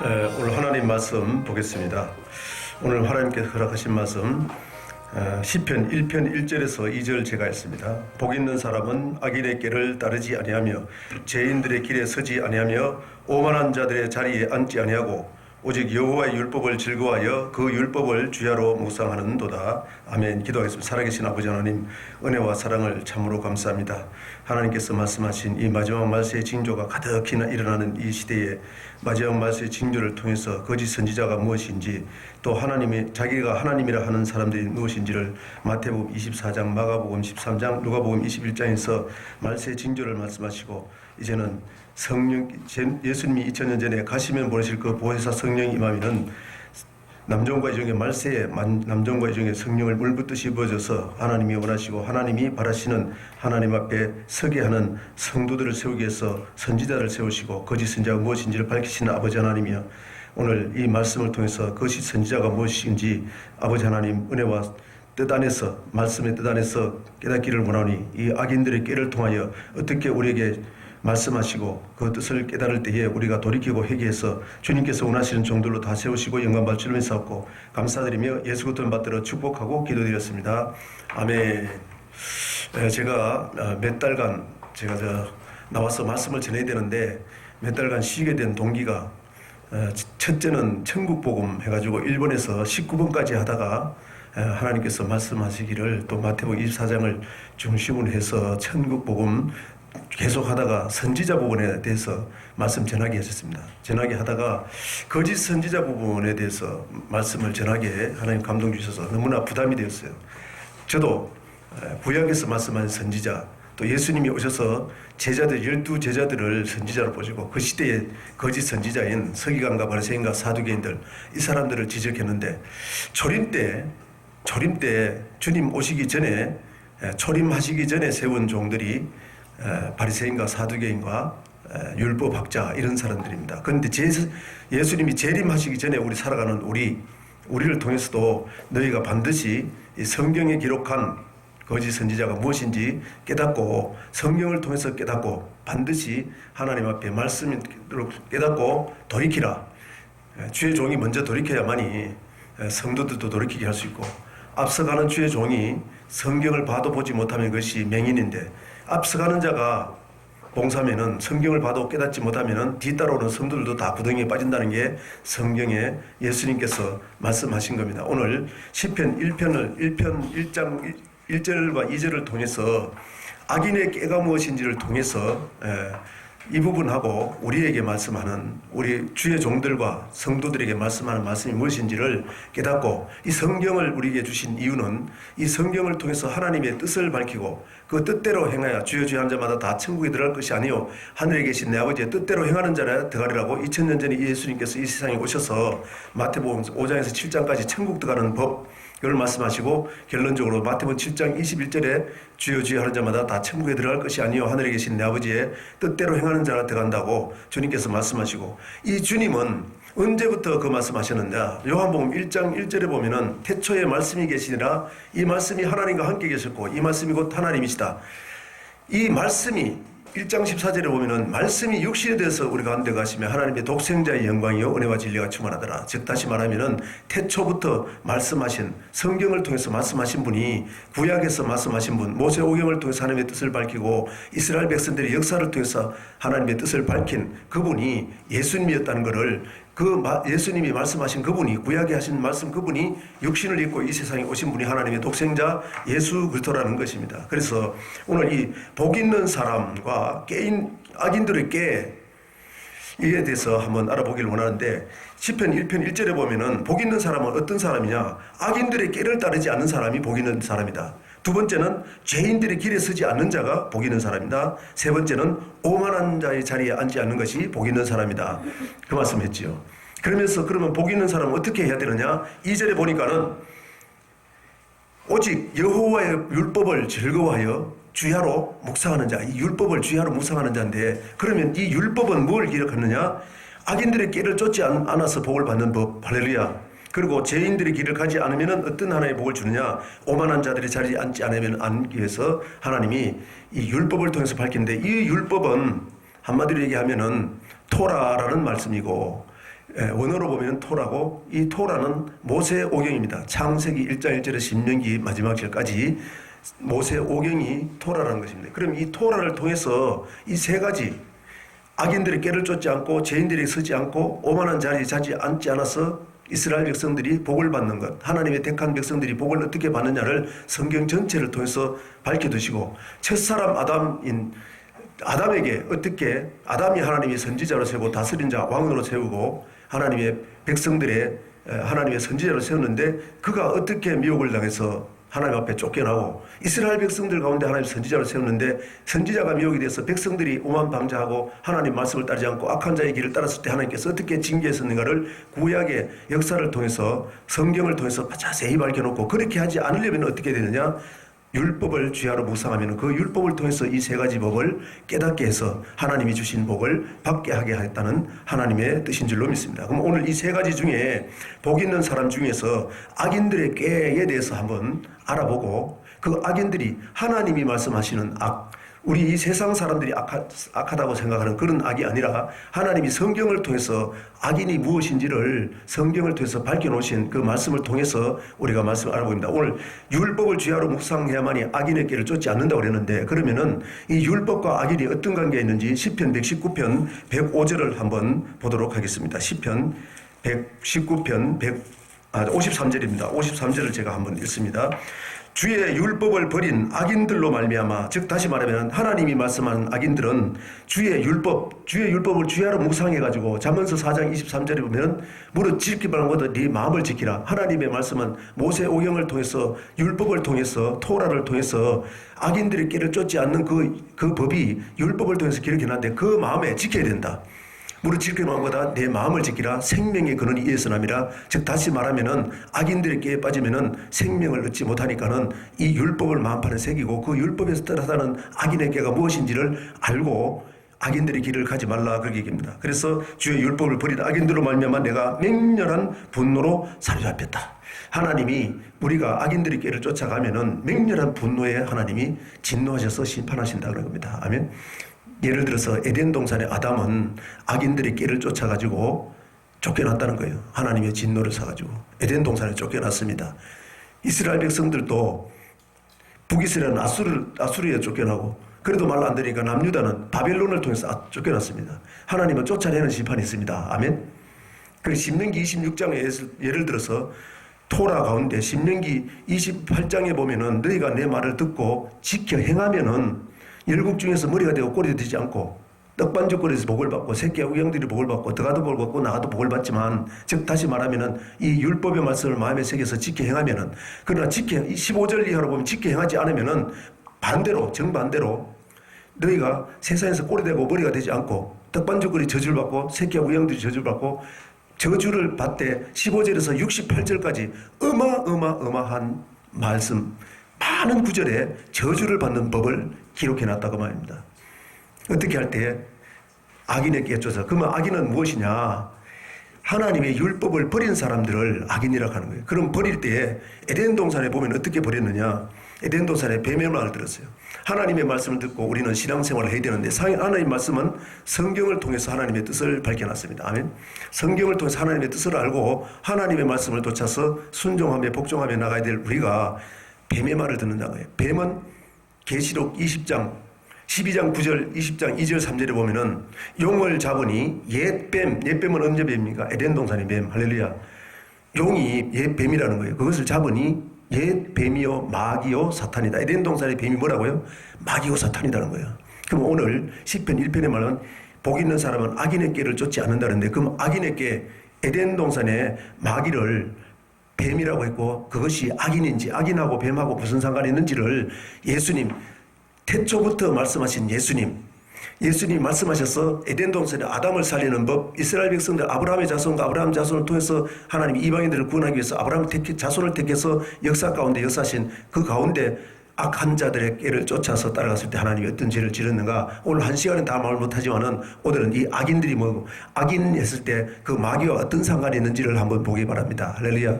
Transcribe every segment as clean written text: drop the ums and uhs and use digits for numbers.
오늘 하나님 말씀 보겠습니다. 오늘 하나님께서 허락하신 말씀 시편 1편 1절에서 2절 제가 했습니다. 복 있는 사람은 악인의 길을 따르지 아니하며 죄인들의 길에 서지 아니하며 오만한 자들의 자리에 앉지 아니하고 오직 여호와의 율법을 즐거워하여 그 율법을 주야로 묵상하는도다. 아멘. 기도하겠습니다. 살아계신 아버지 하나님, 은혜와 사랑을 참으로 감사합니다. 하나님께서 말씀하신 이 마지막 말세의 징조가 가득히 일어나는 이 시대에 마지막 말세의 징조를 통해서 거짓 선지자가 무엇인지, 또 하나님이 자기가 하나님이라 하는 사람들이 무엇인지를 마태복음 24장, 마가복음 13장, 누가복음 21장에서 말세의 징조를 말씀하시고, 이제는 성령, 예수님이 2000년 전에 가시면 보내실 그 보혜사 성령이 임하면은 남종과 이종의 말세에 남종과 이종의 성령을 물붓듯이 부어져서 하나님이 원하시고 하나님이 바라시는 하나님 앞에 서게 하는 성도들을 세우기 위해서 선지자를 세우시고 거짓 선지자가 무엇인지를 밝히시는 아버지 하나님이여, 오늘 이 말씀을 통해서 거짓 선지자가 무엇인지 아버지 하나님 은혜와 뜻 안에서, 말씀의 뜻 안에서 깨닫기를 원하오니 이 악인들의 깨를 통하여 어떻게 우리에게 말씀하시고 그 뜻을 깨달을 때에 우리가 돌이키고 회개해서 주님께서 원하시는 종들로 다 세우시고 영광받을 줄을 믿사옵고 감사드리며 예수 그리스도 받들어 축복하고 기도드렸습니다. 아멘. 제가 몇 달간 나와서 말씀을 전해야 되는데 몇 달간 쉬게 된 동기가, 첫째는 천국복음 해가지고 일본에서 19번까지 하다가 하나님께서 말씀하시기를 또 마태복음 24장을 중심으로 해서 천국복음 계속 하다가 선지자 부분에 대해서 말씀 전하게 하셨습니다. 전하게 하다가 거짓 선지자 부분에 대해서 말씀을 전하게 하나님 감동 주셔서 너무나 부담이 되었어요. 저도 구약에서 말씀하신 선지자, 또 예수님이 오셔서 제자들 12제자들을 선지자로 보시고 그 시대의 거짓 선지자인 서기관과 바리새인과 사두개인들, 이 사람들을 지적했는데, 초림 때 주님 오시기 전에, 초림하시기 전에 세운 종들이 바리새인과 사두개인과 율법학자, 이런 사람들입니다. 그런데 예수님이 재림하시기 전에 우리 살아가는 우리를 통해서도 너희가 반드시 이 성경에 기록한 거짓 선지자가 무엇인지 깨닫고, 성경을 통해서 깨닫고 반드시 하나님 앞에 말씀을 깨닫고 돌이키라. 주의 종이 먼저 돌이켜야만이 성도들도 돌이키게 할 수 있고, 앞서가는 주의 종이 성경을 봐도 보지 못하면 그것이 맹인인데, 앞서가는 자가 봉사면은 성경을 봐도 깨닫지 못하면은 뒤따라오는 성도들도 다 구덩이에 빠진다는 게 성경에 예수님께서 말씀하신 겁니다. 오늘 시편 1편 1장 1절과 2절을 통해서 악인의 깨가 무엇인지를 통해서 이 부분하고 우리에게 말씀하는, 우리 주의 종들과 성도들에게 말씀하는 말씀이 무엇인지를 깨닫고, 이 성경을 우리에게 주신 이유는 이 성경을 통해서 하나님의 뜻을 밝히고 그 뜻대로 행하여 주여 주여 하는 자마다 다 천국에 들어갈 것이 아니요 하늘에 계신 내 아버지의 뜻대로 행하는 자라 들어가리라고 2000년 전에 예수님께서 이 세상에 오셔서 마태복음 5장에서 7장까지 천국 들어가는 법, 이걸 말씀하시고 결론적으로 마태복음 7장 21절에 주여 주여 하는 자마다 다 천국에 들어갈 것이 아니요 하늘에 계신 내 아버지의 뜻대로 행하는 자가 들어간다고 주님께서 말씀하시고, 이 주님은 언제부터 그 말씀하셨는데, 요한복음 1장 1절에 보면은 태초에 말씀이 계시니라, 이 말씀이 하나님과 함께 계셨고 이 말씀이 곧 하나님이시다. 이 말씀이 1장 14절에 보면은 말씀이 육신에 대해서 우리 가운데 가시며 하나님의 독생자의 영광이요 은혜와 진리가 충만하더라. 즉 다시 말하면은 태초부터 말씀하신, 성경을 통해서 말씀하신 분이, 구약에서 말씀하신 분, 모세오경을 통해서 하나님의 뜻을 밝히고 이스라엘 백성들의 역사를 통해서 하나님의 뜻을 밝힌 그분이 예수님이었다는 것을, 예수님이 말씀하신 그분이, 구약에 하신 말씀 그분이 육신을 입고 이 세상에 오신 분이 하나님의 독생자 예수 그리스도라는 것입니다. 그래서 오늘 이 복 있는 사람과 악인들의 깨, 이에 대해서 한번 알아보기를 원하는데, 시편 1편 1절에 보면은 복 있는 사람은 어떤 사람이냐, 악인들의 깨를 따르지 않는 사람이 복 있는 사람이다. 두 번째는 죄인들의 길에 서지 않는 자가 복 있는 사람이다. 세 번째는 오만한 자의 자리에 앉지 않는 것이 복 있는 사람이다. 그 말씀했지요. 그러면 복 있는 사람은 어떻게 해야 되느냐, 2절에 보니까는 오직 여호와의 율법을 즐거워하여 주야로 묵상하는 자, 이 율법을 주야로 묵상하는 자인데, 그러면 이 율법은 뭘 기록하느냐, 악인들의 길을 쫓지 않아서 복을 받는 법, 할렐루야. 그리고 죄인들의 길을 가지 않으면 어떤 하나의 복을 주느냐, 오만한 자들의 자리에 앉지 않기 위해서 하나님이 이 율법을 통해서 밝히는데, 이 율법은 한마디로 얘기하면은 토라라는 말씀이고, 원어로 보면 토라고, 이 토라는 모세 오경입니다. 창세기 1장 1절에서 신명기 마지막 절까지 모세 오경이 토라라는 것입니다. 그럼 이 토라를 통해서 이 세 가지, 악인들의 꾀를 쫓지 않고 죄인들이 서지 않고 오만한 자리에 자지 않지 않아서 이스라엘 백성들이 복을 받는 것, 하나님의 택한 백성들이 복을 어떻게 받느냐를 성경 전체를 통해서 밝혀두시고, 첫사람 아담에게 어떻게 아담이 하나님의 선지자로 세우고 다스린 자 왕으로 세우고 하나님의 백성들의 하나님의 선지자로 세웠는데, 그가 어떻게 미혹을 당해서 하나님 앞에 쫓겨나고, 이스라엘 백성들 가운데 하나님 선지자로 세웠는데 선지자가 미혹이 돼서 백성들이 오만방자하고 하나님 말씀을 따르지 않고 악한 자의 길을 따랐을 때 하나님께서 어떻게 징계했었는가를 구약의 역사를 통해서, 성경을 통해서 자세히 밝혀놓고, 그렇게 하지 않으려면 어떻게 되느냐, 율법을 쥐하로 묵상하면 그 율법을 통해서 이 세 가지 법을 깨닫게 해서 하나님이 주신 복을 받게 하게 하겠다는 하나님의 뜻인 줄로 믿습니다. 그럼 오늘 이 세 가지 중에 복 있는 사람 중에서 악인들의 꾀에 대해서 한번 알아보고, 그 악인들이 하나님이 말씀하시는 악, 우리 이 세상 사람들이 악하다고 생각하는 그런 악이 아니라 하나님이 성경을 통해서 악인이 무엇인지를 성경을 통해서 밝혀놓으신 그 말씀을 통해서 우리가 말씀을 알아봅니다. 오늘 율법을 쥐하로 묵상해야만이 악인의 꾀를 쫓지 않는다고 그랬는데, 그러면은 이 율법과 악인이 어떤 관계가 있는지 시편 119편 105절을 한번 보도록 하겠습니다. 시편 119편 53절입니다. 53절을 제가 한번 읽습니다. 주의 율법을 버린 악인들로 말미암아, 즉 다시 말하면 하나님이 말씀하는 악인들은 주의 율법을 주야로 묵상해가지고 잠언서 4장 23절에 보면 무릇 지키기만 하고도 네 마음을 지키라. 하나님의 말씀은 모세 오경을 통해서, 율법을 통해서, 토라를 통해서 악인들의 길을 쫓지 않는 그 법이 율법을 통해서 기록해 놨는데 그 마음에 지켜야 된다. 무릇 지키는 것보다 내 마음을 지키라. 생명의 근원이 이에서 남이라. 즉 다시 말하면은 악인들의 꾀에 빠지면은 생명을 얻지 못하니까는 이 율법을 마음판에 새기고 그 율법에서 따라다는 악인의 꾀가 무엇인지를 알고 악인들의 길을 가지 말라, 그렇게 얘기합니다. 그래서 주의 율법을 버린 악인들로 말미암아 내가 맹렬한 분노로 사로잡혔다. 하나님이 우리가 악인들의 꾀를 쫓아가면은 맹렬한 분노에 하나님이 진노하셔서 심판하신다 그런 겁니다. 아멘. 예를 들어서 에덴 동산의 아담은 악인들의 꾀를 쫓아가지고 쫓겨났다는 거예요. 하나님의 진노를 사가지고 에덴 동산에 쫓겨났습니다. 이스라엘 백성들도 북이스라엘은 아수르에 쫓겨나고, 그래도 말 안 되니까 남유다는 바벨론을 통해서 쫓겨났습니다. 하나님은 쫓아내는 심판이 있습니다. 아멘. 그리고 신명기 26장에 예를 들어서 토라 가운데 신명기 28장에 보면은 너희가 내 말을 듣고 지켜 행하면은 열국 중에서 머리가 되고 꼬리가 되지 않고 떡반죽거리에서 복을 받고 새끼와 우양들이 복을 받고 너가도 복을 받고 나가도 복을 받지만, 즉 다시 말하면은 이 율법의 말씀을 마음에 새겨서 지켜 행하면은, 그러나 15절 이하로 보면 지켜 행하지 않으면은 반대로, 정반대로 너희가 세상에서 꼬리 되고 머리가 되지 않고 떡반죽거리 저주를 받고 새끼와 우양들이 저주를 받고 저주를 받되 15절에서 68절까지 어마어마한 말씀, 많은 구절에 저주를 받는 법을 기록해놨다고 말입니다. 어떻게 할 때 악인의 꾀에 쫓아. 그러면 악인은 무엇이냐? 하나님의 율법을 버린 사람들을 악인이라고 하는 거예요. 그럼 버릴 때에 에덴 동산에 보면 어떻게 버렸느냐? 에덴 동산에 뱀의 말을 들었어요. 하나님의 말씀을 듣고 우리는 신앙생활을 해야 되는데, 하나님의 말씀은 성경을 통해서 하나님의 뜻을 밝혀놨습니다. 아멘. 성경을 통해서 하나님의 뜻을 알고 하나님의 말씀을 좇아서 순종하며 복종하며 나가야 될 우리가 뱀의 말을 듣는다는 거예요. 뱀은 계시록 20장 12장 9절 20장 2절 3절에 보면은 용을 잡으니 옛뱀은 언제 뱀입니까? 에덴 동산의 뱀. 할렐루야. 용이 옛뱀이라는 거예요. 그것을 잡으니 옛뱀이요 마귀요 사탄이다. 에덴 동산의 뱀이 뭐라고요? 마귀요 사탄이라는 거예요. 그럼 오늘 시편 1편의 말은 복 있는 사람은 악인의 꾀를 쫓지 않는다는데, 그럼 악인의 꾀, 에덴 동산의 마귀를 뱀이라고 했고 그것이 악인인지, 악인하고 뱀하고 무슨 상관이 있는지를 예수님, 태초부터 말씀하신 예수님 말씀하셔서 에덴 동산에 아담을 살리는 법, 이스라엘 백성들 아브라함의 자손과 아브라함 자손을 통해서 하나님 이방인들을 구원하기 위해서 아브라함 자손을 택해서 역사 가운데 역사하신 그 가운데 악한 자들의 꾀를 쫓아서 따라갔을 때 하나님이 어떤 죄를 지었는가, 오늘 한 시간은 다 말 못하지만은 오늘은 이 악인들이 뭐고, 악인 했을 때 그 마귀와 어떤 상관이 있는지를 한번 보기 바랍니다. 할렐루야.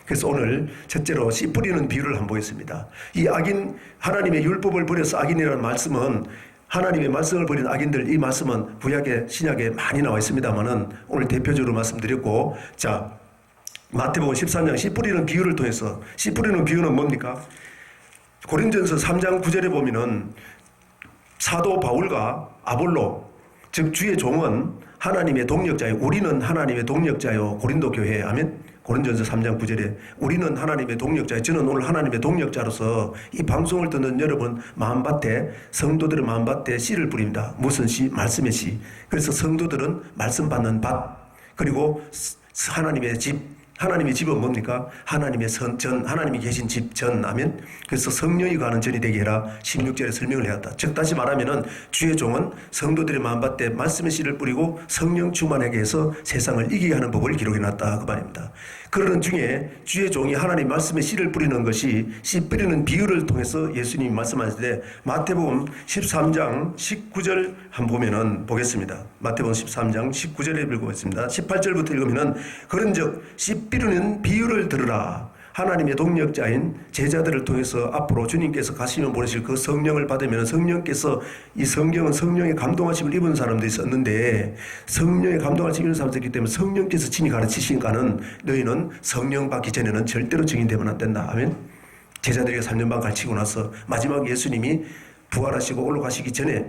그래서 오늘 첫째로 씨 뿌리는 비유를 한번 보겠습니다. 이 악인, 하나님의 율법을 버려서 악인이라는 말씀은 하나님의 말씀을 버린 악인들, 이 말씀은 구약에 신약에 많이 나와 있습니다만은 오늘 대표적으로 말씀드렸고, 자, 마태복음 13장 씨 뿌리는 비유를 통해서, 씨 뿌리는 비유는 뭡니까? 고린전서 3장 9절에 보면은 사도 바울과 아볼로, 즉 주의 종은 하나님의 동력자요, 우리는 하나님의 동력자요, 고린도 교회, 아멘. 고린전서 3장 9절에 우리는 하나님의 동력자요, 저는 오늘 하나님의 동력자로서 이 방송을 듣는 여러분 마음밭에, 성도들의 마음밭에 씨를 뿌립니다. 무슨 씨? 말씀의 씨. 그래서 성도들은 말씀 받는 밭, 그리고 하나님의 집, 하나님의 집은 뭡니까? 하나님의 전, 하나님이 계신 집 전, 아멘. 그래서 성령이 가는 전이 되게 해라 16절에 설명을 해왔다. 즉 다시 말하면은 주의 종은 성도들의 마음밭에 말씀의 씨를 뿌리고 성령 충만하게 해서 세상을 이기게 하는 법을 기록해놨다 그 말입니다. 그러는 중에 주의 종이 하나님 말씀의 씨를 뿌리는 것이, 씨 뿌리는 비유를 통해서 예수님이 말씀하실 때 마태복음 13장 19절 한번 보면은 보겠습니다. 마태복음 13장 19절에 읽어보겠습니다. 18절부터 읽으면은 그런즉 씨 뿌리는 비유를 들으라. 하나님의 동력자인 제자들을 통해서 앞으로 주님께서 가시면 보내실 그 성령을 받으면 성령께서, 이 성경은 성령의 감동하심을 입은 사람들이 썼는데 성령의 감동하심을 입은 사람들이기 때문에 성령께서 친히 가르치시니까는 너희는 성령 받기 전에는 절대로 증인되면 안 된다. 아멘. 제자들에게 3년 반 가르치고 나서 마지막 예수님이 부활하시고 올라가시기 전에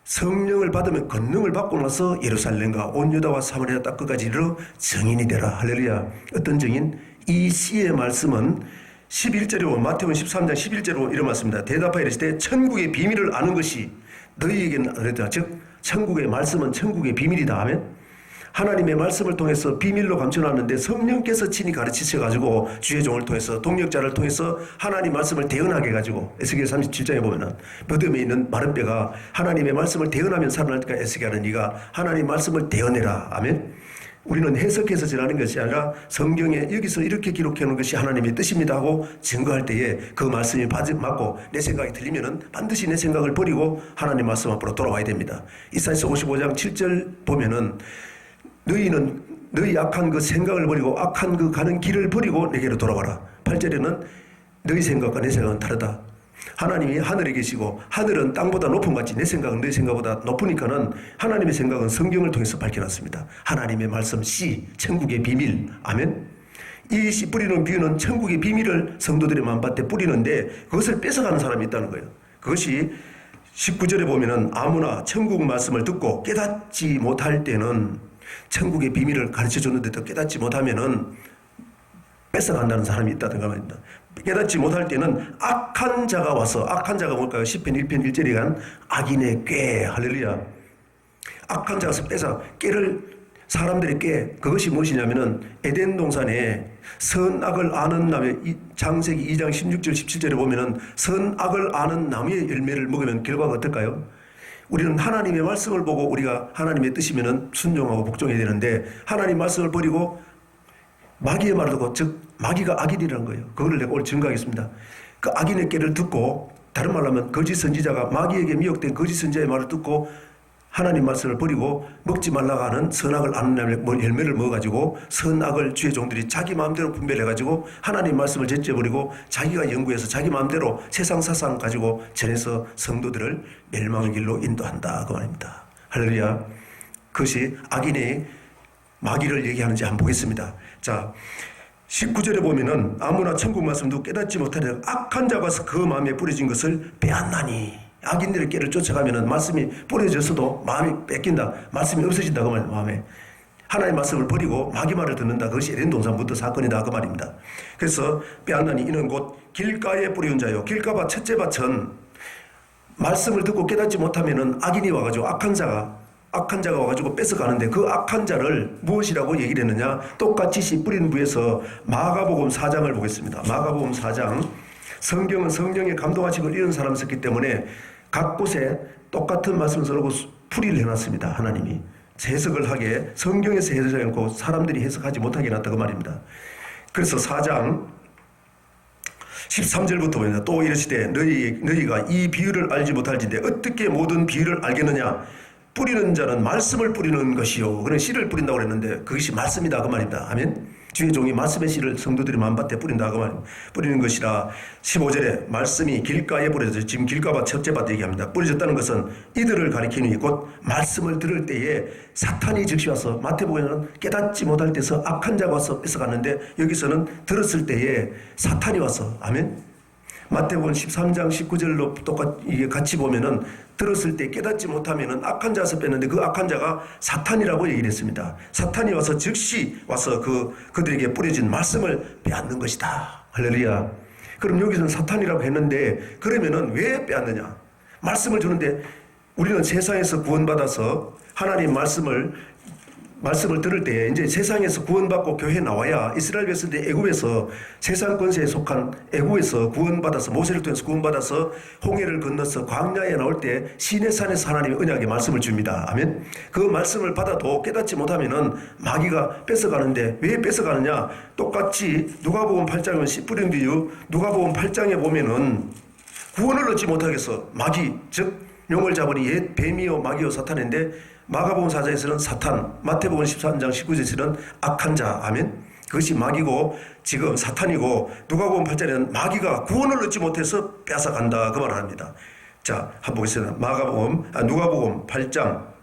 성령을 받으면 권능을 받고 나서 예루살렘과 온 유다와 사마리아 땅 끝까지 이르러 증인이 되라. 할렐루야. 어떤 증인? 이 씨의 말씀은 11절에 보면 마태복음 13장 11절로 이런 말씀입니다. 대답하여 이르시되 천국의 비밀을 아는 것이 너희에게는 그랬다. 즉 천국의 말씀은 천국의 비밀이다. 아멘. 하나님의 말씀을 통해서 비밀로 감춰놨는데 성령께서 친히 가르치셔가지고 주의 종을 통해서, 동력자를 통해서 하나님 말씀을 대언하게 해가지고, 에스겔 37장에 보면은 무덤에 있는 마른 뼈가 하나님의 말씀을 대언하면 살아날 때까지 에스겔은 네가 하나님 말씀을 대언해라. 아멘. 우리는 해석해서 전하는 것이 아니라 성경에 여기서 이렇게 기록해놓은 것이 하나님의 뜻입니다 하고 증거할 때에 그 말씀이 맞고 내 생각이 틀리면은 반드시 내 생각을 버리고 하나님 말씀 앞으로 돌아와야 됩니다. 이사야서 55장 7절 보면은 너희는 너희 악한 그 생각을 버리고 악한 그 가는 길을 버리고 내게로 돌아와라. 8절에는 너희 생각과 내 생각은 다르다. 하나님이 하늘에 계시고 하늘은 땅보다 높은 것 같이 내 생각은 너희 생각보다 높으니까는 하나님의 생각은 성경을 통해서 밝혀놨습니다. 하나님의 말씀 씨, 천국의 비밀. 아멘. 이 씨 뿌리는 비유는 천국의 비밀을 성도들의 마음밭에 뿌리는데 그것을 뺏어가는 사람이 있다는 거예요. 그것이 19절에 보면은 아무나 천국 말씀을 듣고 깨닫지 못할 때는, 천국의 비밀을 가르쳐 줬는데도 깨닫지 못하면은 뺏어간다는 사람이 있다는 거 말입니다. 깨닫지 못할 때는 악한 자가 와서, 악한 자가 뭘까요? 10편 1편 1절에 간 악인의 꾀. 할렐루야. 악한 자가 뺏어 꾀를, 사람들의 꾀, 그것이 무엇이냐면은 에덴 동산에 선악을 아는 나무의, 창세기 2장 16절 17절에 보면은 선악을 아는 나무의 열매를 먹으면 결과가 어떨까요? 우리는 하나님의 말씀을 보고 우리가 하나님의 뜻이면은 순종하고 복종해야 되는데 하나님 말씀을 버리고 마귀의 말을 듣고, 즉 마귀가 악인이라는 거예요. 그거를 내가 오늘 증거하겠습니다. 그 악인의 꾀를 듣고, 다른 말로 하면 거짓 선지자가 마귀에게 미혹된 거짓 선지자의 말을 듣고 하나님 말씀을 버리고 먹지 말라고 하는 선악을 아는 열매를 먹어가지고 선악을 주의 종들이 자기 마음대로 분별해가지고 하나님 말씀을 제쳐버리고 자기가 연구해서 자기 마음대로 세상 사상 가지고 전해서 성도들을 멸망의 길로 인도한다 그 말입니다. 할렐루야. 그것이 악인의 마귀를 얘기하는지 한번 보겠습니다. 자, 19절에 보면은 아무나 천국 말씀도 깨닫지 못하려 악한 자가 그 마음에 뿌려진 것을 빼앗나니, 악인들의 꾀를 쫓아가면은 말씀이 뿌려졌어도 마음이 뺏긴다, 말씀이 없어진다 그 말이에요. 마음에 하나님 말씀을 버리고 마귀 말을 듣는다. 그것이 에덴 동산부터 사건이다 그 말입니다. 그래서 빼앗나니 이는 곧 길가에 뿌리운 자요, 길가밭 첫째 밭은 말씀을 듣고 깨닫지 못하면은 악인이 와가지고 악한 자가 와가지고 뺏어가는데 그 악한 자를 무엇이라고 얘기를 했느냐? 똑같이 씨 뿌린 부에서 마가복음 4장을 보겠습니다. 마가복음 4장. 성경은 성령의 감동하심을 잃은 사람이 있었기 때문에 각 곳에 똑같은 말씀을 써놓고 풀이를 해놨습니다. 하나님이 해석을 하게, 성경에서 해석하지 않고 사람들이 해석하지 못하게 해놨다 그 말입니다. 그래서 4장 13절부터 보면 또 이르시되 너희가 이 비유를 알지 못할진대 어떻게 모든 비유를 알겠느냐? 뿌리는 자는 말씀을 뿌리는 것이요. 그는 씨를 뿌린다고 그랬는데 그것이 말씀이다 그 말입니다. 아멘. 주의 종이 말씀의 씨를 성도들이 만밭에 뿌린다 그 말입니다. 뿌리는 것이라 15절에 말씀이 길가에 뿌려져 지금 길가밭 첫째 밭 얘기합니다. 뿌려졌다는 것은 이들을 가리키니 곧 말씀을 들을 때에 사탄이 즉시 와서 마태복음에는 깨닫지 못할 때서 악한 자가 와서 뺏어갔는데 여기서는 들었을 때에 사탄이 와서 아멘. 마태복음 13장 19절로 똑같이 같이 보면은 들었을 때 깨닫지 못하면은 악한 자에서 뺐는데 그 악한 자가 사탄이라고 얘기를 했습니다. 사탄이 와서 즉시 와서 그들에게 뿌려진 말씀을 빼앗는 것이다. 할렐루야. 그럼 여기서는 사탄이라고 했는데 그러면은 왜 빼앗느냐? 말씀을 주는데 우리는 세상에서 구원받아서 하나님 말씀을 들을 때 이제 세상에서 구원받고 교회에 나와야 이스라엘 백성들이 애굽에서 세상 권세에 속한 애굽에서 구원받아서 모세를 통해서 구원받아서 홍해를 건너서 광야에 나올 때 시내산에서 하나님의 언약의 말씀을 줍니다. 아멘. 그 말씀을 받아도 깨닫지 못하면은 마귀가 뺏어가는데 왜 뺏어가느냐? 똑같이 누가복음 8장은 씨 뿌린 비유 누가복음 8장에 보면은 구원을 얻지 못하겠어. 마귀 즉 용을 잡으니 옛 뱀이요 마귀요 사탄인데 마가복음 4장에서는 사탄, 마태복음 13장 19절에서는 악한 자, 아멘. 그것이 마귀고 지금 사탄이고 누가복음 8장에는 마귀가 구원을 얻지 못해서 뺏어간다 그 말을 합니다. 자, 한번 보겠습니다. 누가복음 8장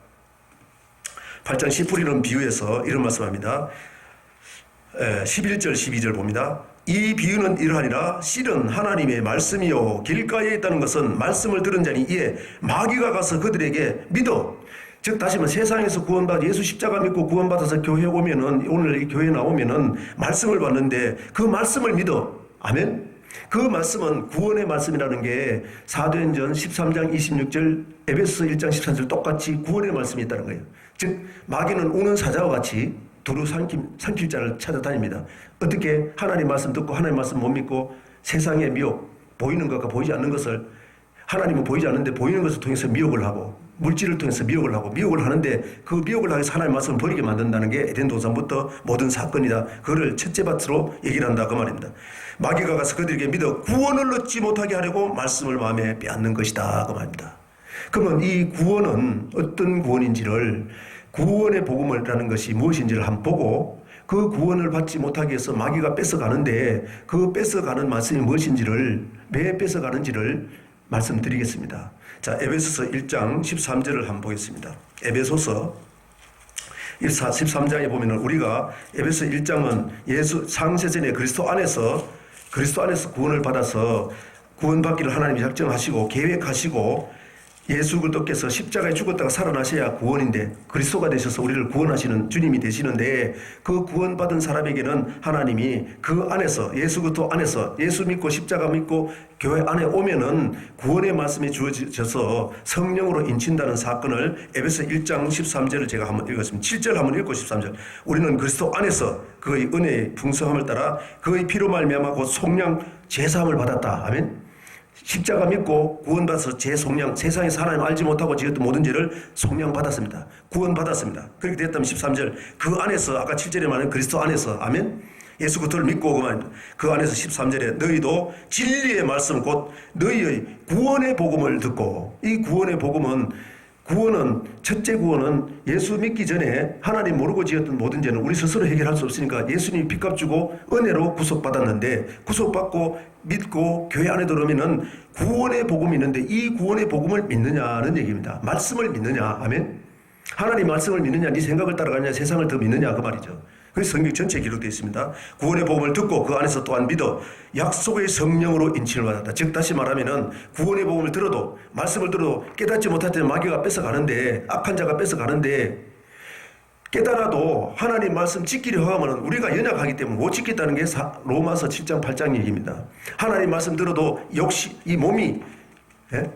씨 뿌리는 비유에서 이런 말씀합니다. 11절 12절 봅니다. 이 비유는 이러하니라 씨는 하나님의 말씀이요 길가에 있다는 것은 말씀을 들은 자니 이에 마귀가 가서 그들에게 믿어. 즉 다시 말해 세상에서 구원받아 예수 십자가 믿고 구원받아서 교회 오면은 오늘 이 교회 나오면은 말씀을 받는데 그 말씀을 믿어. 아멘. 그 말씀은 구원의 말씀이라는 게 사도행전 13장 26절 에베소 1장 13절 똑같이 구원의 말씀이 있다는 거예요. 즉 마귀는 우는 사자와 같이 두루 삼킬 자를 찾아다닙니다. 어떻게 하나님 말씀 듣고 하나님 말씀 못 믿고 세상의 미혹 보이는 것과 보이지 않는 것을 하나님은 보이지 않는데 보이는 것을 통해서 미혹을 하고 물질을 통해서 미혹을 하고 미혹을 하는데 그 미혹을 하기 위해서 하나님 말씀을 버리게 만든다는 게 에덴 동산부터 모든 사건이다. 그거를 첫째 밭으로 얘기를 한다 그 말입니다. 마귀가 가서 그들에게 믿어 구원을 얻지 못하게 하려고 말씀을 마음에 빼앗는 것이다 그 말입니다. 그러면 이 구원은 어떤 구원인지를 구원의 복음이라는 것이 무엇인지를 한번 보고 그 구원을 받지 못하게 해서 마귀가 뺏어가는데 그 뺏어가는 말씀이 무엇인지를 왜 뺏어가는지를 말씀드리겠습니다. 자, 에베소서 1장 13절을 한번 보겠습니다. 에베소서 13장에 보면은 우리가 에베소 1장은 예수 창세전에 그리스도 안에서 구원을 받아서 구원받기를 하나님이 작정하시고 계획하시고 예수 그리스도께서 십자가에 죽었다가 살아나셔야 구원인데 그리스도가 되셔서 우리를 구원하시는 주님이 되시는데 그 구원받은 사람에게는 하나님이 그 안에서 예수 그리스도 안에서 예수 믿고 십자가 믿고 교회 안에 오면은 구원의 말씀이 주어져서 성령으로 인친다는 사건을 에베소 1장 13절을 제가 한번 읽었습니다. 7절 한번 읽고 13절. 우리는 그리스도 안에서 그의 은혜의 풍성함을 따라 그의 피로 말미암아 곧 속량 제사함을 받았다. 아멘. 십자가 믿고 구원받아서 제 속량 세상에서 하나님 알지 못하고 지었던 모든 죄를 속량받았습니다. 구원받았습니다. 그렇게 됐다면 13절 그 안에서 아까 7절에 말한 그리스도 안에서 아멘 예수 그리스도를 믿고 그 안에서 13절에 너희도 진리의 말씀 곧 너희의 구원의 복음을 듣고 이 구원의 복음은 첫째 구원은 예수 믿기 전에 하나님 모르고 지었던 모든 죄는 우리 스스로 해결할 수 없으니까 예수님이 빚값 주고 은혜로 구속받았는데 구속받고 믿고 교회 안에 들어오면은 구원의 복음이 있는데 이 구원의 복음을 믿느냐는 얘기입니다. 말씀을 믿느냐 아멘. 하나님 말씀을 믿느냐 네 생각을 따라가느냐 세상을 더 믿느냐 그 말이죠. 그래서 성경 전체에 기록되어 있습니다. 구원의 복음을 듣고 그 안에서 또한 믿어 약속의 성령으로 인침을 받았다. 즉 다시 말하면은 구원의 복음을 들어도 말씀을 들어도 깨닫지 못할 때는 마귀가 뺏어가는데 악한 자가 뺏어가는데 깨달아도 하나님 말씀 지키려 하면은 우리가 연약하기 때문에 못 지켰다는 게 로마서 7장 8장 얘기입니다. 하나님 말씀 들어도 역시 이 몸이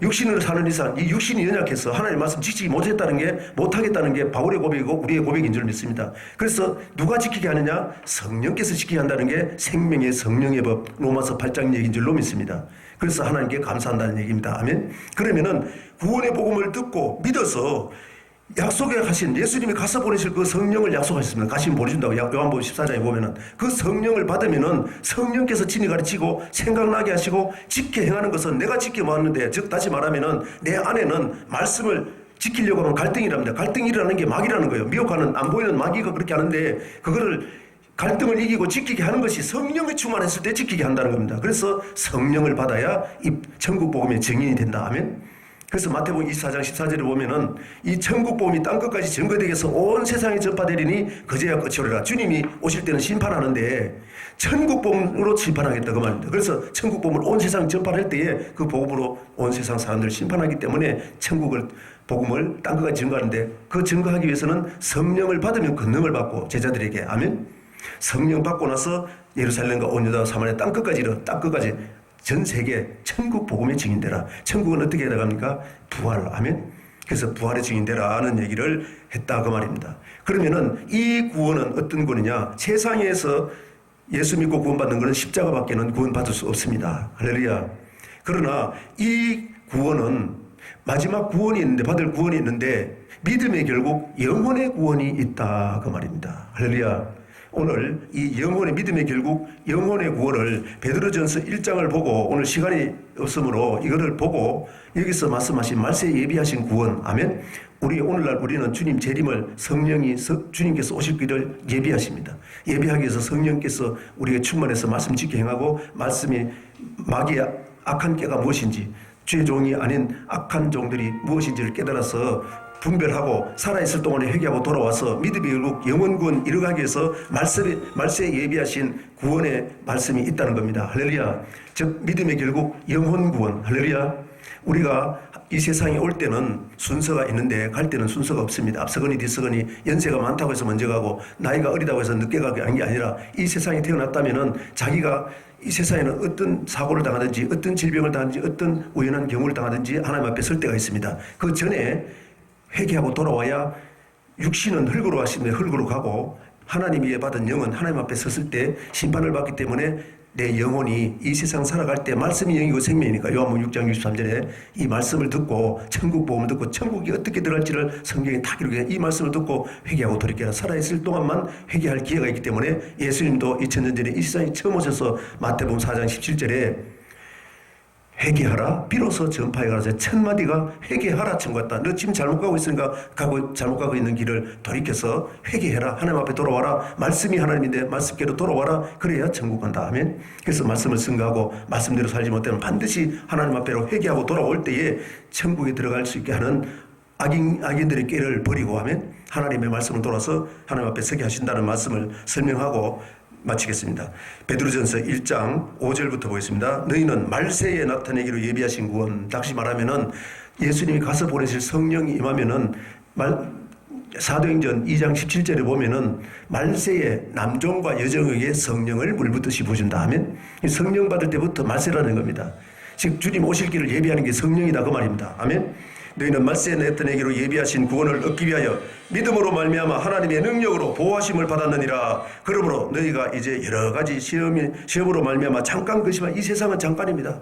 육신으로 사는 이상 이 육신이 연약해서 하나님 말씀 지키지 못하겠다는 게 바울의 고백이고 우리의 고백인 줄 믿습니다. 그래서 누가 지키게 하느냐? 성령께서 지키게 한다는 게 생명의 성령의 법 로마서 8장 얘기인 줄로 믿습니다. 그래서 하나님께 감사한다는 얘기입니다. 아멘. 그러면은 구원의 복음을 듣고 믿어서 약속에 하신 예수님이 가서 보내실 그 성령을 약속하셨습니다. 가시면 보내준다고 요한복음 14장에 보면은 그 성령을 받으면은 성령께서 친히 가르치고 생각나게 하시고 지켜 행하는 것은 내가 지켜왔는데 즉 다시 말하면은 내 안에는 말씀을 지키려고 하면 갈등이랍니다. 갈등이라는 게 마귀라는 거예요. 미혹하는 안 보이는 마귀가 그렇게 하는데 그거를 갈등을 이기고 지키게 하는 것이 성령이 충만했을 때 지키게 한다는 겁니다. 그래서 성령을 받아야 이 천국 복음의 증인이 된다. 아멘. 그래서 마태복음 24장 14절에 보면은 이 천국 복음이 땅끝까지 증거되게 해서 온 세상에 전파되리니 그제야 끝이 오리라. 주님이 오실 때는 심판하는데 천국 복음으로 심판하겠다 그 말입니다. 그래서 천국 복음을 온 세상 전파할 때에 그 복음으로 온 세상 사람들을 심판하기 때문에 천국을 복음을 땅끝까지 증거하는데 그 증거하기 위해서는 성령을 받으면 권능을 받고 제자들에게 아멘. 성령 받고 나서 예루살렘과 온 유다 사마리아 땅끝까지 전 세계 천국 복음의 증인되라. 천국은 어떻게 해나갑니까? 부활. 아멘. 그래서 부활의 증인되라는 얘기를 했다 그 말입니다. 그러면은 이 구원은 어떤 구원이냐? 세상에서 예수 믿고 구원받는 것은 십자가밖에는 구원받을 수 없습니다. 할렐루야. 그러나 이 구원은 마지막 구원이 있는데 받을 구원이 있는데 믿음의 결국 영혼의 구원이 있다 그 말입니다. 할렐루야. 오늘 이 영혼의 믿음의 결국 영혼의 구원을 베드로전서 1장을 보고 오늘 시간이 없으므로 이거를 보고 여기서 말씀하신 말세에 예비하신 구원 아멘. 우리 오늘날 우리는 주님 재림을 성령이 주님께서 오실 길을 예비하십니다. 예비하기 위해서 성령께서 우리에게 충만해서 말씀 지켜 행하고 말씀이 마귀의 악한 깨가 무엇인지 주의 종이 아닌 악한 종들이 무엇인지를 깨달아서 분별하고 살아있을 동안에 회개하고 돌아와서 믿음의 결국 영원구원 이루가기 위해서 말세에 예비하신 구원의 말씀이 있다는 겁니다. 할렐루야. 즉 믿음의 결국 영혼구원. 할렐루야. 우리가 이 세상에 올 때는 순서가 있는데 갈 때는 순서가 없습니다. 앞서거니 뒤서거니 연세가 많다고 해서 먼저 가고 나이가 어리다고 해서 늦게 가게 한 게 아니라 이 세상에 태어났다면은 자기가 이 세상에는 어떤 사고를 당하든지 어떤 질병을 당하든지 어떤 우연한 경우를 당하든지 하나님 앞에 설 때가 있습니다. 그 전에 회개하고 돌아와야 육신은 흙으로 하시면 흙으로 가고 하나님이 받은 영은 하나님 앞에 섰을 때 심판을 받기 때문에 내 영혼이 이 세상 살아갈 때 말씀이 영이고 생명이니까 요한복음 6장 63절에 이 말씀을 듣고 천국 복음을 듣고 천국이 어떻게 들어갈지를 성경에 다 기록해 이 말씀을 듣고 회개하고 돌이켜라. 살아있을 동안만 회개할 기회가 있기 때문에 예수님도 2000년 전에 이 세상에 처음 오셔서 마태복음 4장 17절에 회개하라 비로소 전파해 가라서 첫 마디가 회개하라 청구했다. 너 지금 잘못 가고 있으니까 잘못 가고 있는 길을 돌이켜서 회개해라. 하나님 앞에 돌아와라. 말씀이 하나님인데 말씀께로 돌아와라. 그래야 천국 간다. 아멘. 그래서 말씀을 승거하고 말씀대로 살지 못하면 반드시 하나님 앞에로 회개하고 돌아올 때에 천국에 들어갈 수 있게 하는 악인들의 꾀를 버리고 하면 하나님의 말씀을 돌아서 하나님 앞에 서게 하신다는 말씀을 설명하고 마치겠습니다. 베드로전서 1장 5절부터 보겠습니다. 너희는 말세에 나타내기로 예비하신 구원. 다시 말하면은 예수님이 가서 보내실 성령이 임하면은 사도행전 2장 17절에 보면은 말세에 남종과 여종에게 성령을 물붓듯이 부어준다 하면 성령 받을 때부터 말세라는 겁니다. 즉 주님 오실 길을 예비하는 게 성령이다 그 말입니다. 아멘. 너희는 말세에 나타내기로 예비하신 구원을 얻기 위하여 믿음으로 말미암아 하나님의 능력으로 보호하심을 받았느니라. 그러므로 너희가 이제 여러 가지 시험으로 말미암아 잠깐 그지만 이 세상은 잠깐입니다.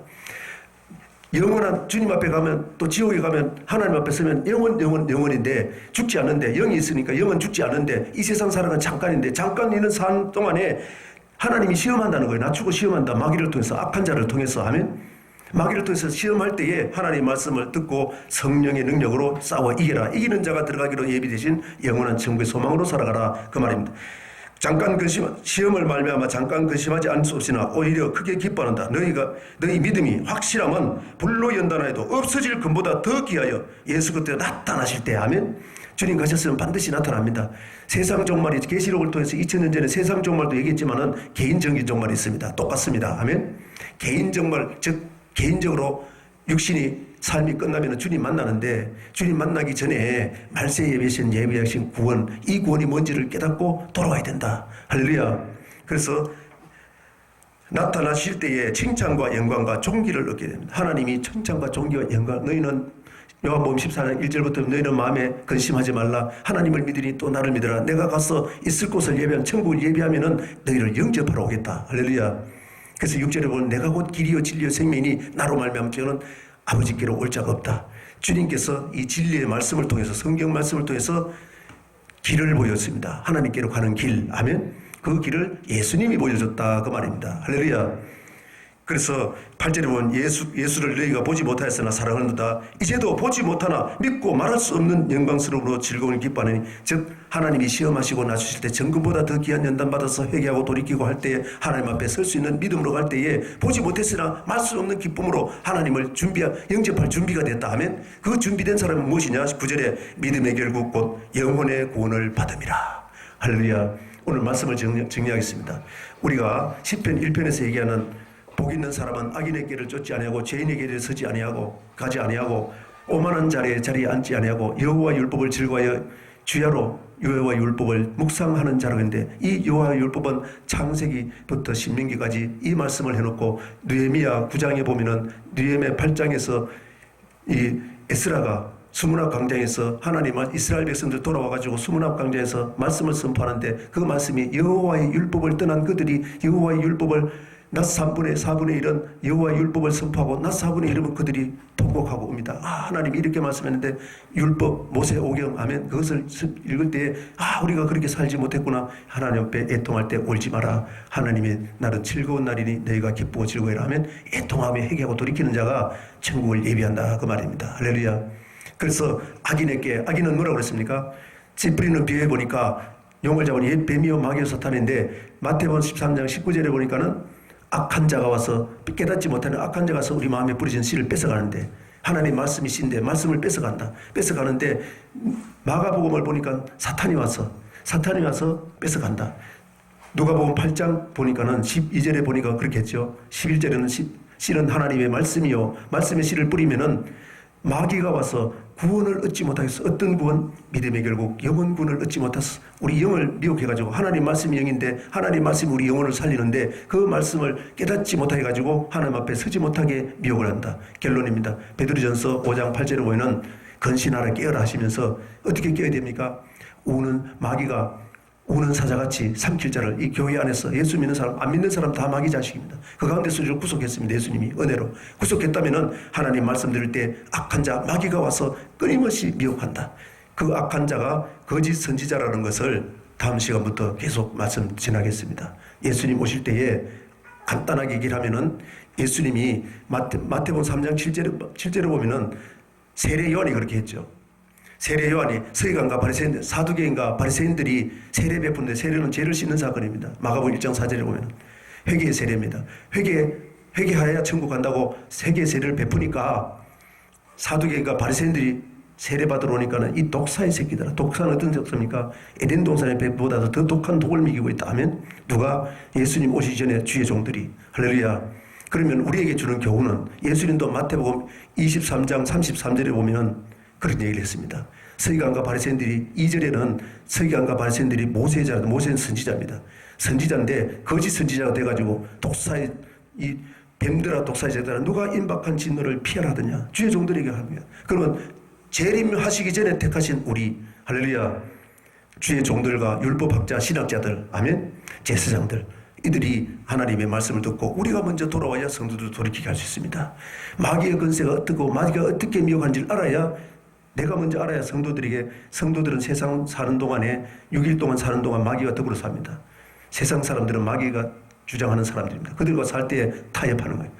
영원한 주님 앞에 가면 또 지옥에 가면 하나님 앞에 서면 영원인데 죽지 않는데 영이 있으니까 영은 죽지 않는데 이 세상 살아가는 잠깐인데 잠깐 있는 삶 동안에 하나님이 시험한다는 거예요. 낮추고 시험한다. 마귀를 통해서 악한 자를 통해서 하면 마귀를 통해서 시험할 때에 하나님의 말씀을 듣고 성령의 능력으로 싸워 이겨라. 이기는 자가 들어가기로 예비되신 영원한 천국의 소망으로 살아가라. 그 말입니다. 잠깐 시험을 말미암아 잠깐 근심하지 않을 수 없으나 오히려 크게 기뻐한다. 너희 믿음이 확실하면 불로 연단하여도 없어질 금보다 더 귀하여 예수 그때 나타나실 때 하면 주님 가셨으면 반드시 나타납니다. 세상 종말이 계시록을 통해서 2000년 전에 세상 종말도 얘기했지만은 개인적인 종말이 있습니다. 똑같습니다. 아멘. 개인 종말 즉 개인적으로 육신이 삶이 끝나면 주님 만나는데 주님 만나기 전에 말세에 예비하신 구원 이 구원이 뭔지를 깨닫고 돌아와야 된다. 할렐루야. 그래서 나타나실 때에 칭찬과 영광과 존귀를 얻게 됩니다. 하나님이 칭찬과 존귀와 영광 너희는 요한복음 14장 1절부터 너희는 마음에 근심하지 말라. 하나님을 믿으니 또 나를 믿으라. 내가 가서 있을 곳을 예비하면 천국을 예비하면은 너희를 영접하러 오겠다. 할렐루야. 그래서 6절에 보면 내가 곧 길이요 진리요 생명이니 나로 말미암아 저는 아버지께로 올 자가 없다. 주님께서 이 진리의 말씀을 통해서 성경 말씀을 통해서 길을 보였습니다. 하나님께로 가는 길. 아멘. 그 길을 예수님이 보여줬다 그 말입니다. 할렐루야. 그래서 8절에 보면 예수를 너희가 보지 못하였으나 사랑하는도다. 이제도 보지 못하나 믿고 말할 수 없는 영광스러움으로 즐거움을 기뻐하느니 즉 하나님이 시험하시고 낮추실 때 정금보다 더 귀한 연단 받아서 회개하고 돌이키고 할 때에 하나님 앞에 설 수 있는 믿음으로 갈 때에 보지 못했으나 말 수 없는 기쁨으로 하나님을 영접할 준비가 됐다 하면 그 준비된 사람은 무엇이냐? 9절에 믿음의 결국 곧 영혼의 구원을 받음이라. 할렐루야. 오늘 말씀을 정리하겠습니다. 우리가 시편 1편에서 얘기하는 복 있는 사람은 악인의 길을 쫓지 아니하고 죄인의 길에 서지 아니하고 가지 아니하고 오만한 자리에 앉지 아니하고 여호와 율법을 즐거워하여 주야로 여호와 율법을 묵상하는 자라는데 이 여호와 율법은 창세기부터 신명기까지 이 말씀을 해놓고 느헤미야 9장에 보면은 느헤미야 8장에서 이 에스라가 수문학 광장에서 하나님 이스라엘 백성들 돌아와가지고 수문학 광장에서 말씀을 선포하는데 그 말씀이 여호와의 율법을 떠난 그들이 여호와의 율법을 낮 3분의 4분의 1은 여호와의 율법을 선포하고 낮 4분의 1은 그들이 통곡하고 옵니다. 하나님이 이렇게 말씀했는데 율법 모세오경 아멘 그것을 읽을 때에 우리가 그렇게 살지 못했구나. 하나님 앞에 애통할 때 울지 마라. 하나님의 날은 즐거운 날이니 너희가 기쁘고 즐거워해라 하면 애통하며 회개하고 돌이키는 자가 천국을 예비한다 그 말입니다. 할렐루야. 그래서 악인은 뭐라고 그랬습니까? 찌푸리는 비유해 보니까 용을 잡으니 뱀이요 마귀요 사탄인데 마태복음 13장 19절에 보니까는 악한 자가 와서 깨닫지 못하는 악한 자가 와서 우리 마음에 뿌려진 씨를 뺏어가는데 하나님 말씀이 씨인데 말씀을 뺏어간다. 뺏어가는데 마가복음을 보니까 사탄이 와서 뺏어간다. 누가복음 8장 보니까는 12절에 보니까 그렇게 했죠. 11절에는 씨는 하나님의 말씀이요 말씀의 씨를 뿌리면은 마귀가 와서 구원을 얻지 못하겠어. 어떤 구원? 믿음의 결국 영혼 구원을 얻지 못해서 우리 영을 미혹해가지고 하나님 말씀이 영인데 하나님 말씀이 우리 영혼을 살리는데 그 말씀을 깨닫지 못하게 가지고 하나님 앞에 서지 못하게 미혹을 한다. 결론입니다. 베드로전서 5장 8절에 보면 건신하라 깨어라 하시면서 어떻게 깨어야 됩니까? 마귀가 우는 사자같이 삼킬 자를 이 교회 안에서 예수 믿는 사람 안 믿는 사람 다 마귀 자식입니다. 그 가운데서 우리를 구속했습니다. 예수님이 은혜로 구속했다면 하나님 말씀 드릴 때 악한 자 마귀가 와서 끊임없이 미혹한다. 그 악한 자가 거짓 선지자라는 것을 다음 시간부터 계속 말씀 지나겠습니다. 예수님 오실 때에 간단하게 얘기를 하면은 예수님이 마태복음 3장 7절에 보면은 세례 요한이 그렇게 했죠. 세례 요한이 서기관과 바리새인들, 사두개인과 바리새인들이 세례 베푸는데 세례는 죄를 씻는 사건입니다. 마가복음 1장 4절에 보면 회개의 세례입니다. 회개하여야 천국 간다고 회개의 세례를 베푸니까 사두개인과 바리새인들이 세례 받으러 오니까는 이 독사의 새끼들아. 독사는 어떤 독사입니까? 에덴 동산의 배보다도 더 독한 독을 먹이고 있다 하면 누가? 예수님 오시기 전에 주의 종들이. 할렐루야. 그러면 우리에게 주는 교훈은 예수님도 마태복음 23장 33절에 보면은 그런 얘기를 했습니다. 서기관과 바리새인들이 2절에는 서기관과 바리새인들이 모세는 선지자입니다. 선지자인데 거짓 선지자가 돼가지고 독사의 이 뱀들아 독사의 제자들아 누가 임박한 진노를 피하라 하더냐. 주의 종들에게 합니다. 그러면 재림하시기 전에 택하신 우리 할렐루야 주의 종들과 율법학자 신학자들 아멘 제사장들 이들이 하나님의 말씀을 듣고 우리가 먼저 돌아와야 성도들 돌이키게 할 수 있습니다. 마귀의 권세가 어떻고 마귀가 어떻게 미혹한지를 알아야 내가 먼저 알아야 성도들은 세상 사는 동안에 6일 동안 사는 동안 마귀와 더불어 삽니다. 세상 사람들은 마귀가 주장하는 사람들입니다. 그들과 살 때에 타협하는 거예요.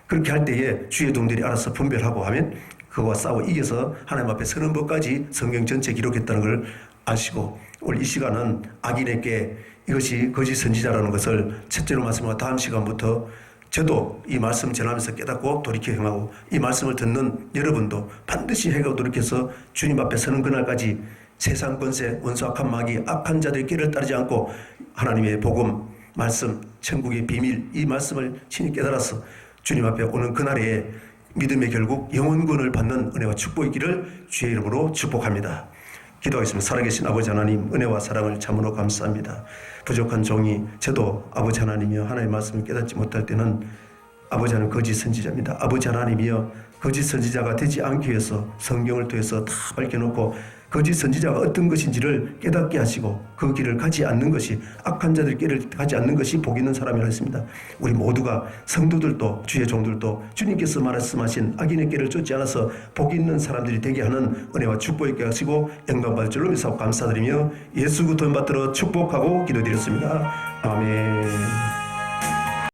그렇게 할 때에 주의 종들이 알아서 분별하고 하면 그거와 싸워 이겨서 하나님 앞에 서는 법까지 성경 전체 기록했다는 걸 아시고 오늘 이 시간은 악인에게 이것이 거짓 선지자라는 것을 첫째로 말씀하고 다음 시간부터 저도 이 말씀 전하면서 깨닫고 돌이켜 행하고 이 말씀을 듣는 여러분도 반드시 해가 돌이켜서 주님 앞에 서는 그날까지 세상 권세, 원수 악한 마귀, 악한 자들의 길을 따르지 않고 하나님의 복음, 말씀, 천국의 비밀 이 말씀을 친히 깨달아서 주님 앞에 오는 그날에 믿음의 결국 영원권을 받는 은혜와 축복이 있기를 주의 이름으로 축복합니다. 기도하겠습니다. 살아계신 아버지 하나님 은혜와 사랑을 참으로 감사합니다. 부족한 종이 저도 아버지 하나님이여 하나님의 말씀을 깨닫지 못할 때는 아버지 하나님 거짓 선지자입니다. 아버지 하나님이여 거짓 선지자가 되지 않기 위해서 성경을 통해서 다 밝혀놓고 거짓 선지자가 어떤 것인지를 깨닫게 하시고 그 길을 가지 않는 것이 악한 자들 길을 가지 않는 것이 복 있는 사람이라 했습니다. 우리 모두가 성도들도 주의 종들도 주님께서 말씀하신 악인의 길을 쫓지 않아서 복 있는 사람들이 되게 하는 은혜와 축복 있게 하시고 영광 받을 줄로 믿사옵고 감사드리며 예수 그리스도 받들어 축복하고 기도드렸습니다. 아멘.